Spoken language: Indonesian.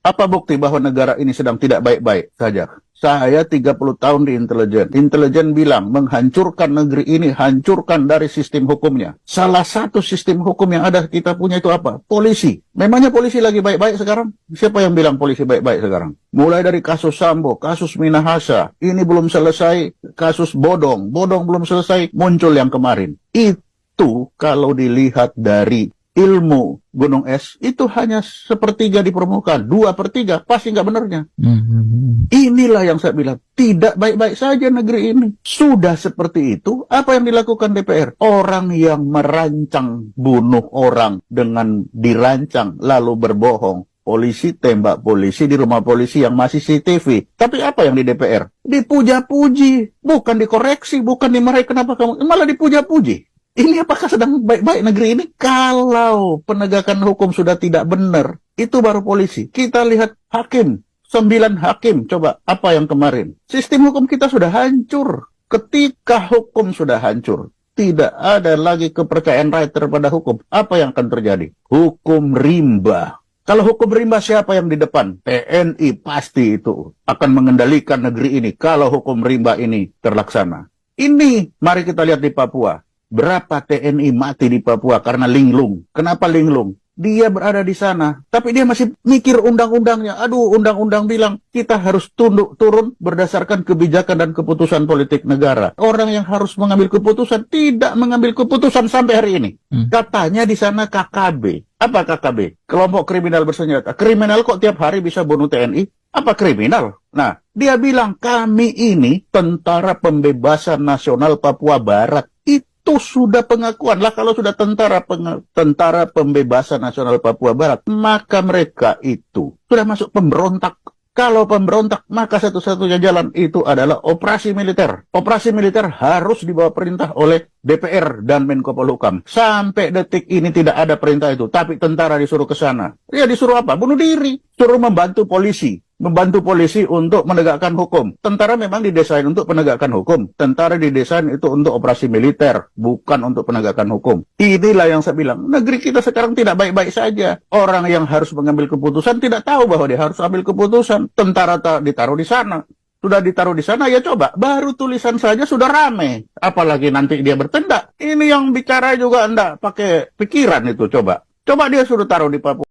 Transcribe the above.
Apa bukti bahwa negara ini sedang tidak baik-baik saja? Saya 30 tahun di intelijen. Intelijen bilang menghancurkan negeri ini, hancurkan dari sistem hukumnya. Salah satu sistem hukum yang ada kita punya itu apa? Polisi. Memangnya polisi lagi baik-baik sekarang? Siapa yang bilang polisi baik-baik sekarang? Mulai dari kasus Sambo, kasus Minahasa, ini belum selesai, kasus Bodong belum selesai, muncul yang kemarin. Itu kalau dilihat dari ilmu gunung es, itu hanya sepertiga di permukaan, 2/3 pasti nggak benarnya. Inilah yang saya bilang, tidak baik-baik saja negeri ini. Sudah seperti itu, apa yang dilakukan DPR? Orang yang merancang bunuh orang dengan dirancang lalu berbohong. Polisi tembak polisi di rumah polisi yang masih CCTV. Tapi apa yang di DPR? Dipuja-puji, bukan dikoreksi, bukan dimarahi. Kenapa kamu malah dipuja-puji? Ini apakah sedang baik-baik negeri ini? Kalau penegakan hukum sudah tidak benar, itu baru polisi. Kita lihat hakim, 9 hakim. Coba, apa yang kemarin? Sistem hukum kita sudah hancur. Ketika hukum sudah hancur, tidak ada lagi kepercayaan rakyat terhadap hukum. Apa yang akan terjadi? Hukum rimba. Kalau hukum rimba, siapa yang di depan? TNI pasti itu akan mengendalikan negeri ini kalau hukum rimba ini terlaksana. Ini, mari kita lihat di Papua. Berapa TNI mati di Papua karena linglung? Kenapa linglung? Dia berada di sana, tapi dia masih mikir undang-undangnya. Aduh, undang-undang bilang kita harus tunduk turun berdasarkan kebijakan dan keputusan politik negara. Orang yang harus mengambil keputusan tidak mengambil keputusan sampai hari ini. Katanya di sana KKB. Apa KKB? Kelompok kriminal bersenjata. Kriminal kok tiap hari bisa bunuh TNI? Apa kriminal? Nah, dia bilang kami ini Tentara Pembebasan Nasional Papua Barat. Itu sudah pengakuan lah. Kalau sudah Tentara Pembebasan Nasional Papua Barat, maka mereka itu sudah masuk pemberontak. Kalau pemberontak, maka satu-satunya jalan itu adalah operasi militer. Operasi militer harus dibawa perintah oleh DPR dan Menko Polhukam. Sampai detik ini tidak ada perintah itu, tapi tentara disuruh ke sana. Ya disuruh apa? Bunuh diri. Suruh membantu polisi. Membantu polisi untuk menegakkan hukum. Tentara memang didesain untuk penegakan hukum. Tentara didesain itu untuk operasi militer, bukan untuk penegakan hukum. Inilah yang saya bilang, negeri kita sekarang tidak baik-baik saja. Orang yang harus mengambil keputusan tidak tahu bahwa dia harus ambil keputusan. Tentara ditaruh di sana. Sudah ditaruh di sana, ya coba. Baru tulisan saja sudah rame. Apalagi nanti dia bertindak. Ini yang bicara juga enggak pakai pikiran itu, coba. Coba dia suruh taruh di Papua.